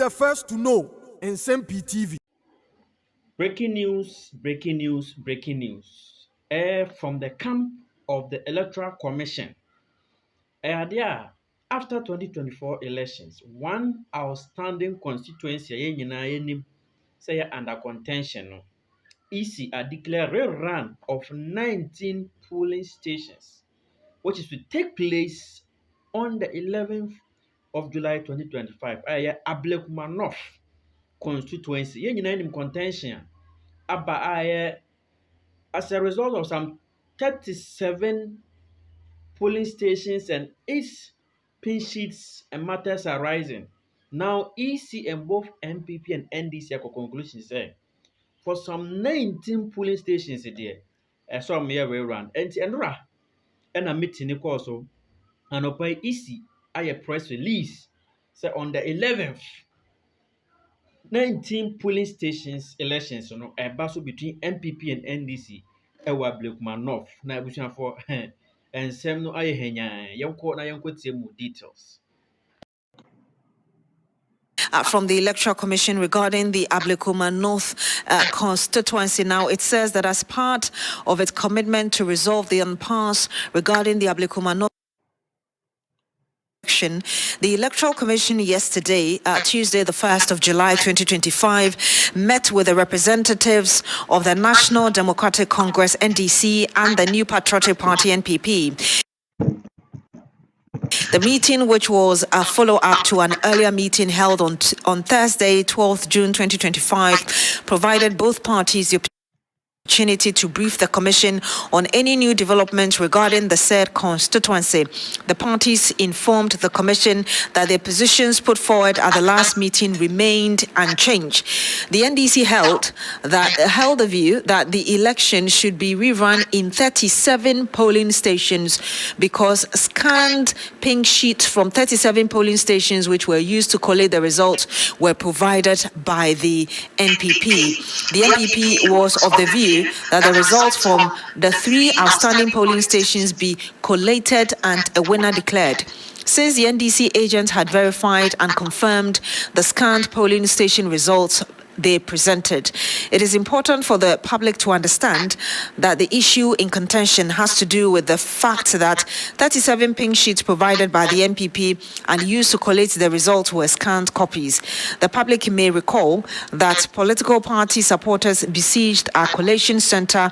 the first to know. Nsem-Pii TV. Breaking news, breaking news, breaking news. From the camp of the Electoral Commission. After 2024 elections, one outstanding constituency say under contention. No. EC declared rerun of 19 polling stations, which is to take place on the 11th of July 2025. Ablekuma North constituency. In contention. As a result of some 37 polling stations and 8 pin sheets and matters arising. Now, EC and both MPP and NDC are conclusion say for some 19 polling stations there, some here will run. And a meeting also, and upon EC, a press release. So on the 11th, 19 polling stations elections, a battle between MPP and NDC. Ewa Ablekuma North. Na ebushon for ensem no aye henya. Yenko na yenko tie mu details. From the Electoral Commission regarding the Ablekuma North constituency. Now, it says that as part of its commitment to resolve the impasse regarding the Ablekuma North election, the Electoral Commission yesterday, Tuesday, the 1st of July 2025, met with the representatives of the National Democratic Congress, NDC, and the New Patriotic Party, NPP. The meeting, which was a follow-up to an earlier meeting held on Thursday, 12th June 2025, provided both parties the opportunity to brief the Commission on any new developments regarding the said constituency. The parties informed the Commission that their positions put forward at the last meeting remained unchanged. The NDC held the view that the election should be rerun in 37 polling stations because scanned pink sheets from 37 polling stations which were used to collate the results were provided by the NPP. The NPP was of the view that the results from the 3 outstanding polling stations be collated and a winner declared. Since the NDC agent had verified and confirmed the scanned polling station results they presented, it is important for the public to understand that the issue in contention has to do with the fact that 37 pink sheets provided by the NPP and used to collate the results were scanned copies. The public may recall that political party supporters besieged our collation center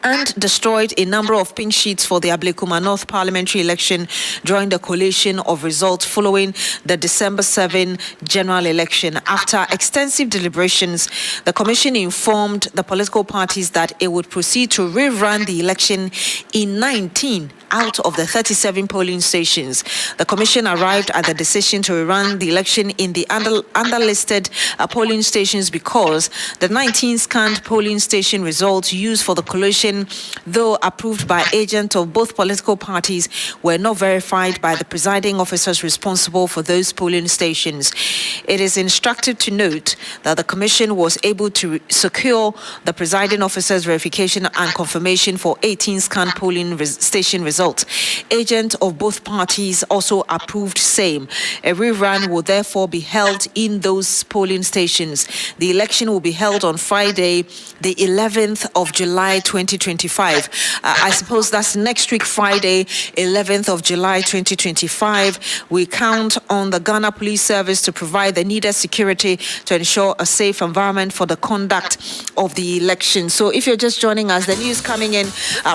and destroyed a number of pink sheets for the Ablekuma North parliamentary election during the collation of results following the December 7 general election. After extensive deliberations, the Commission informed the political parties that it would proceed to rerun the election in 19 out of the 37 polling stations. The Commission arrived at the decision to rerun the election in the underlisted polling stations because the 19 scanned polling station results used for the collation, though approved by agents of both political parties, were not verified by the presiding officers responsible for those polling stations. It is instructive to note that the Commission was able to secure the presiding officer's verification and confirmation for 18 scanned polling station results. Agents of both parties also approved same. A rerun will therefore be held in those polling stations. The election will be held on Friday, the 11th of July 2025. I suppose that's next week, Friday, 11th of July 2025. We count on the Ghana Police Service to provide the needed security to ensure a safe environment for the conduct of the election. So if you're just joining us, the news coming in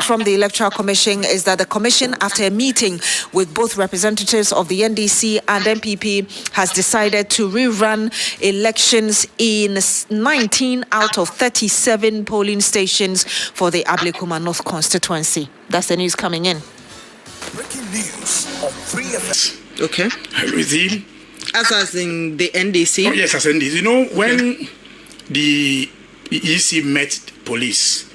from the Electoral Commission is that the Commission, after a meeting with both representatives of the NDC and NPP, has decided to rerun elections in 19 out of 37 polling stations for the Ablekuma North constituency. That's the news coming in. Breaking news on Free FM. Okay. With him. As in the NDC? Oh, yes, as NDC. You know, when the EC met police,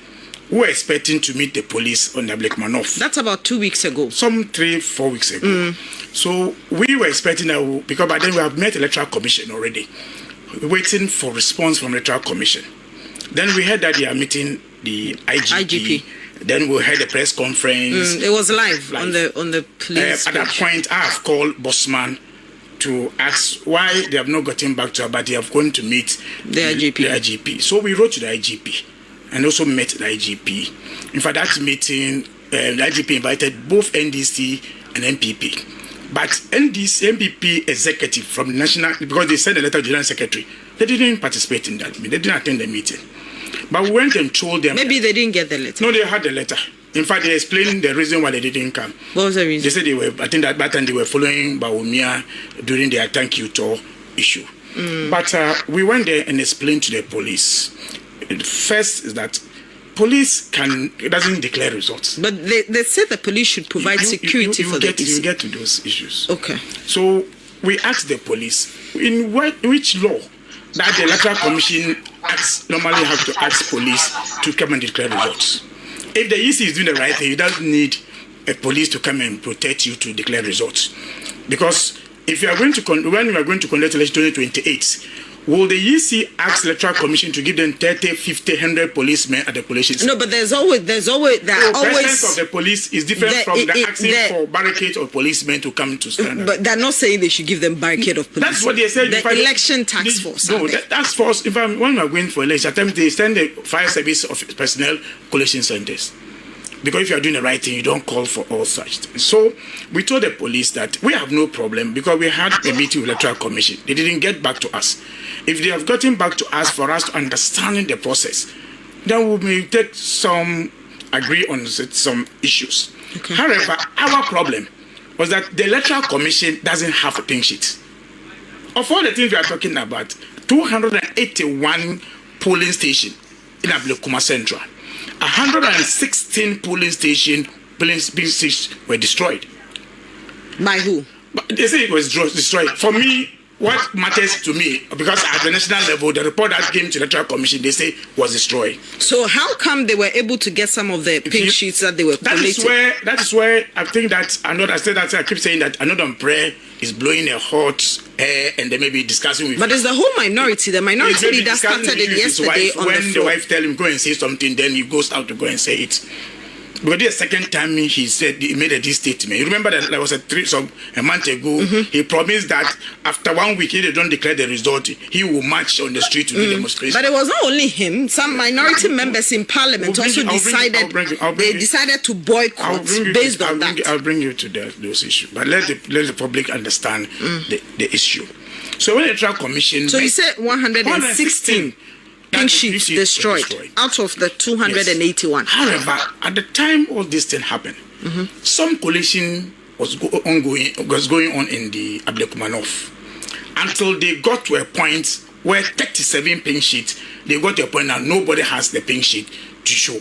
we were expecting to meet the police on the Ablekuma North. That's about 2 weeks ago. Some 3-4 weeks ago. So we were expecting that, because by then we have met Electoral Commission already, waiting for response from Electoral Commission. Then we heard that they are meeting the IGP. Then we had a press conference. It was live. On the police. At that point, I have called Bossman to ask why they have not gotten back to her, but they have gone to meet the IGP. So we wrote to the IGP and also met the IGP. In fact, that meeting, the IGP invited both NDC and MPP. But MPP executive from the national, because they sent a letter to the General Secretary, they didn't participate in that meeting. They didn't attend the meeting. But we went and told them. Maybe they didn't get the letter. No, they had the letter. In fact, they explained the reason why they didn't come. What was the reason? They said they were, I think that time they were following Bawumia during their thank you tour issue. But we went there and explained to the police. First is that police doesn't declare results. But they said the police should provide security for the EC. You get to those issues. Okay. So we asked the police, in which law that the electoral commission normally have to ask police to come and declare results? If the EC is doing the right thing, you don't need a police to come and protect you to declare results. Because if you are going to when you are going to conduct election 2028, will the EC ask the electoral commission to give them 30, 50, 100 policemen at the collation? No, but there are always the presence of the police is different from the asking for barricade of policemen to come to stand. But they're not saying they should give them barricade of police. That's what they said. The election task force. No, task force. In fact, when we are going for election, at times they send the fire service of personnel collation centers. Because if you are doing the right thing, you don't call for all such things. So we told the police that we have no problem because we had a meeting with the electoral commission. They didn't get back to us. If they have gotten back to us for us to understand the process, then we may take agree on some issues. Okay. However, our problem was that the electoral commission doesn't have a pink sheet. Of all the things we are talking about, 281 polling stations in Ablekuma Central, 116 polling stations were destroyed. By who? But they say it was destroyed. For me, what matters to me, because at the national level, the report that came to the electoral commission, they say was destroyed. So how come they were able to get some of the pink sheets that they were collating? That is where I think that I keep saying that another prayer is blowing a hot air and they may be discussing with. But it's the whole minority. The minority leader started it yesterday on the floor. When the wife tell him go and say something, then he goes out to go and say it. But the second time he made this statement. You remember that there was a month ago. He promised that after 1 week, if they don't declare the result, he will march on the street to do demonstration. But it was not only him. Some minority members in parliament also decided to boycott based on that. I'll bring you to those issues. But let the public understand the issue. So when the electoral commission, so you said 116. Pink sheets destroyed out of the 281. Yes. However, at the time all this thing happened, some collation was going on in the Ablekuma North until they got to a point where 37 pink sheets, they got to a point now nobody has the pink sheet to show.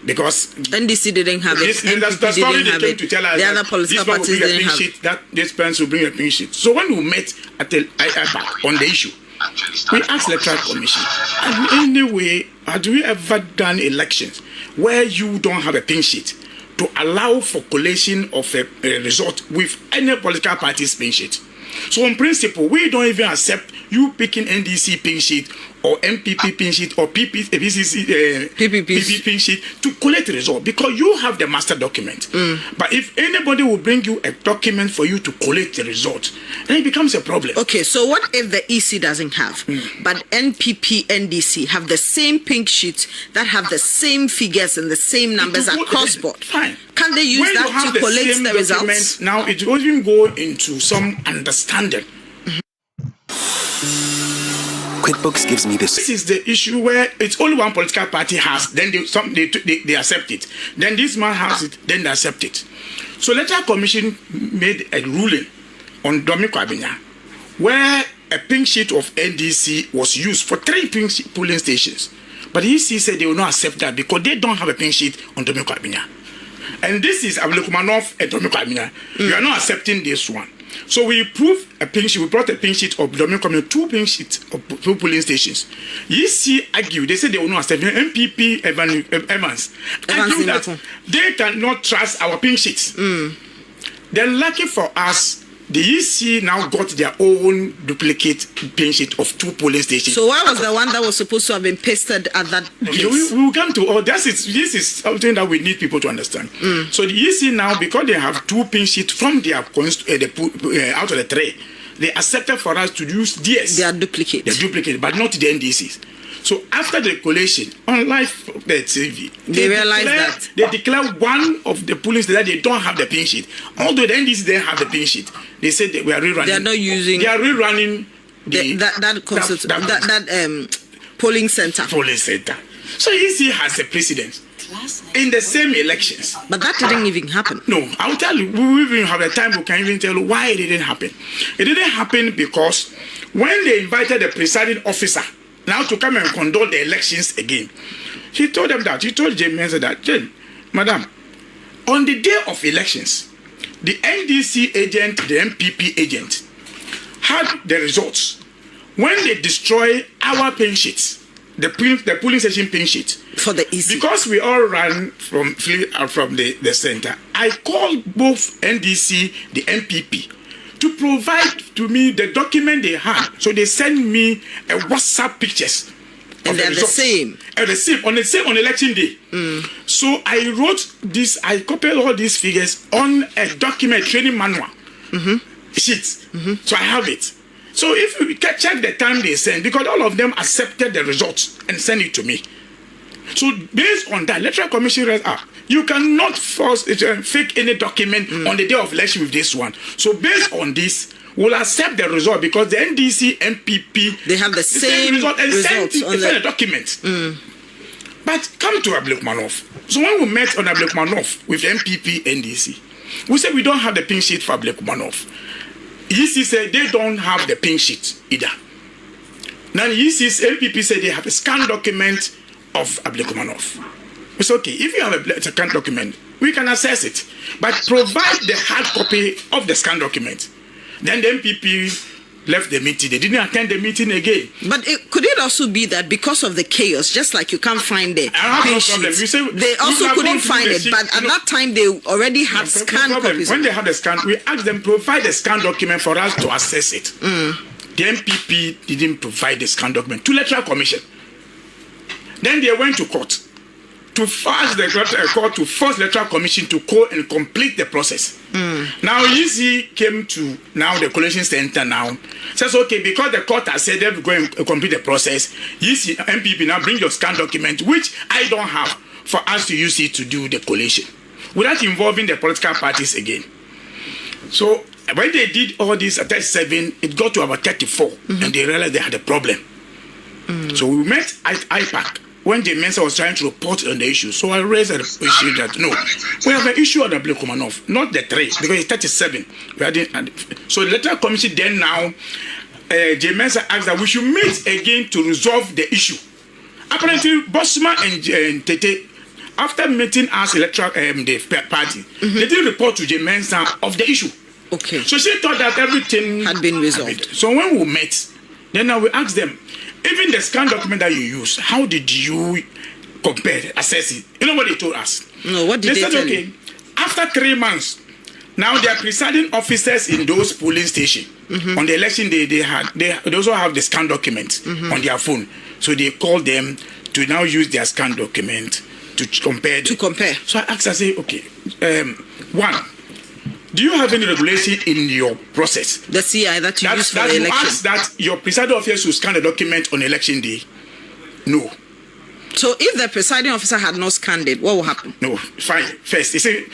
Because NDC didn't have it. The story they came to tell us the other political parties didn't have it. That this parents will bring a pink sheet. So when we met at the IPAC on the issue, we asked the electoral commission, anyway, have we ever done elections where you don't have a pink sheet to allow for collation of a result with any political party's pink sheet? So in principle, we don't even accept you picking NDC pink sheet or MPP pink sheet or PPP pink sheet to collect the result because you have the master document. But if anybody will bring you a document for you to collect the result, then it becomes a problem. Okay, so what if the EC doesn't have, but NPP, NDC have the same pink sheets that have the same figures and the same numbers across board? Fine. Can they use that to collect the results? Now it will even go into some understanding. QuickBooks gives me this. This is the issue where it's only one political party has, then they accept it. Then this man has it, then they accept it. So electoral commission made a ruling on Dominic Abinya where a pink sheet of NDC was used for 3 pink polling stations. But the EC said they will not accept that because they don't have a pink sheet on Dominic Abinya. And this is Ablekuma North and Dominic Abinya. You are not accepting this one. So we proved a pink sheet. We brought a pink sheet of Dominic Abinya, 2 pink sheets of 2 polling stations. EC argued, they said they will not accept. MPP Evans argued that they cannot trust our pink sheets. Then lucky for us, the EC now got their own duplicate pink sheet of 2 polling stations. So why was the one that was supposed to have been pasted at that place? We will come to all this. This is something that we need people to understand. So the EC now, because they have 2 pink sheets from their out of the 3, they accepted for us to use theirs. They are duplicate. They're duplicate, but not the NDCs. So after the collation, on live the TV, they realized that they declare one of the police that they don't have the pin sheet. Although the NDCs didn't have the pin sheet, they said they were rerunning. They are not using. They are rerunning that polling center. Polling center. So EC has a precedent in the same elections. But that didn't even happen. No, I'll tell you. We even have a time we can even tell you why it didn't happen. It didn't happen because when they invited the presiding officer now to come and conduct the elections again, he told them that. He told Jane Mensa that, Jane, madam, on the day of elections, the NDC agent, the MPP agent, had the results. When they destroy our pin sheets, the polling station pin sheet for the EC, because we all ran from the center, I called both NDC, the MPP, to provide to me the document they had. So they sent me a WhatsApp pictures. And they're the same. On election day. So I wrote this, I copied all these figures on a document, training manual sheet. So I have it. So if you can check the time they sent, because all of them accepted the results and sent it to me. So based on that, electoral commission read up. You cannot force fake any document on the day of election with this one. So based on this, we'll accept the result because the NDC, MPP, they have the same result and send the document. But come to Ablekuma. So when we met on Ablekuma with MPP, NDC, we said we don't have the pink sheet for Ablekuma. EC said they don't have the pink sheet either. Now EC's MPP said they have a scanned document of Ablekuma. It's okay. If you have a scanned document, we can access it. But provide the hard copy of the scanned document. Then the MPP left the meeting. They didn't attend the meeting again. But could it also be that because of the chaos, just like you can't find the pin sheets, they also couldn't find it, but at that time they already had scanned copies. When they had the scan, we asked them provide the scanned document for us to access it. The MPP didn't provide the scanned document to electoral commission. Then they went to court to force the court to force the electoral commission to go and complete the process. Now EC came to the collation center now. Says okay, because the court has said they're going to complete the process, EC MPP now bring your scanned document, which I don't have, for us to use it to do the collation without involving the political parties again. So when they did all this at 37, it got to about 34, and they realized they had a problem. So we met at IPAC when the Mensa was trying to report on the issue. So I raised the issue that no, we have an issue on the Ablekuma, not the 3, because it's 37. So the electoral commission then now, J. Mensa asked that we should meet again to resolve the issue. Apparently, Bosma and Tete, after meeting us electoral the party, they didn't report to J. Mensa of the issue. Okay. So she thought that everything had been resolved. So when we met, then now we asked them, even the scan document that you use, how did you compare, assess it? You know what they told us? No, what did they said, tell okay, you? after 3 months, now they are presiding officers in those polling stations. On the election day, they also have the scan document on their phone. So they call them to now use their scan document to compare. So I asked, I say, okay, one, do you have any regulation in your process? The CI that you use for the election? You ask that your presiding officer should scan the document on election day? No. So if the presiding officer had not scanned it, what will happen? No, fine. First, they say,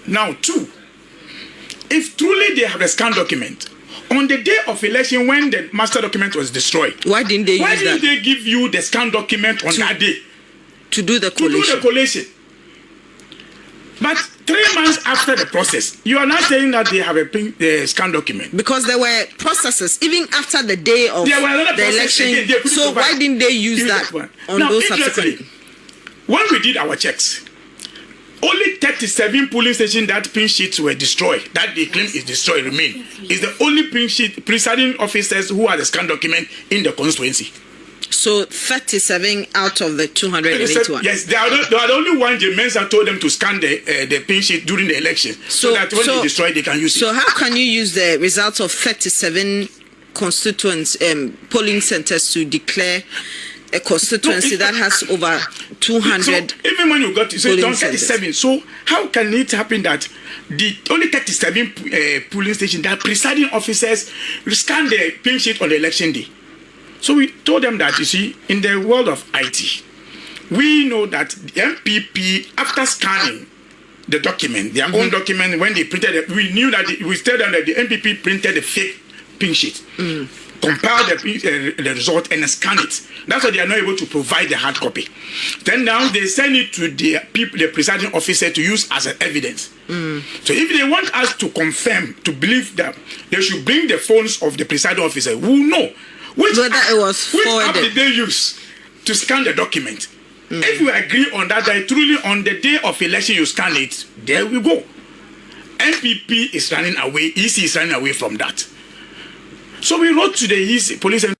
now 2, if truly they have a scanned document, on the day of election when the master document was destroyed, why didn't they give you the scanned document on that day? To do the collation. But 3 months after the process, you are not saying that they have a scanned document. Because there were processes even after the day of the election. Again, so why didn't they use that on those subsequent? When we did our checks, only 37 polling stations that pin sheets were destroyed, that they claim is destroyed, remain. Is the only pin sheet presiding officers who had the scanned document in the constituency. So 37 out of the 281. Yes, they are the only one. The Mensa told them to scan the pin sheet during the election, so that when they destroy, they can use it. So how can you use the results of 37 constituents polling centers to declare a constituency that has over 200. So even when you got to say 37, so how can it happen that the only 37 polling stations that presiding officers scan the pink sheet on the election day? So we told them that, you see, in the world of IT, we know that the MPP, after scanning the document, their own document, when they printed it, we knew that we told them that the MPP printed the fake pink sheet, compile the result and scan it. That's why they are not able to provide the hard copy. Then now they send it to the people, the presiding officer, to use as an evidence. So if they want us to confirm, to believe that, they should bring the phones of the presiding officer who know which app did they use to scan the document. If we agree on that truly on the day of election you scan it, there we go. MPP is running away, EC is running away from that. So we wrote to the EC police and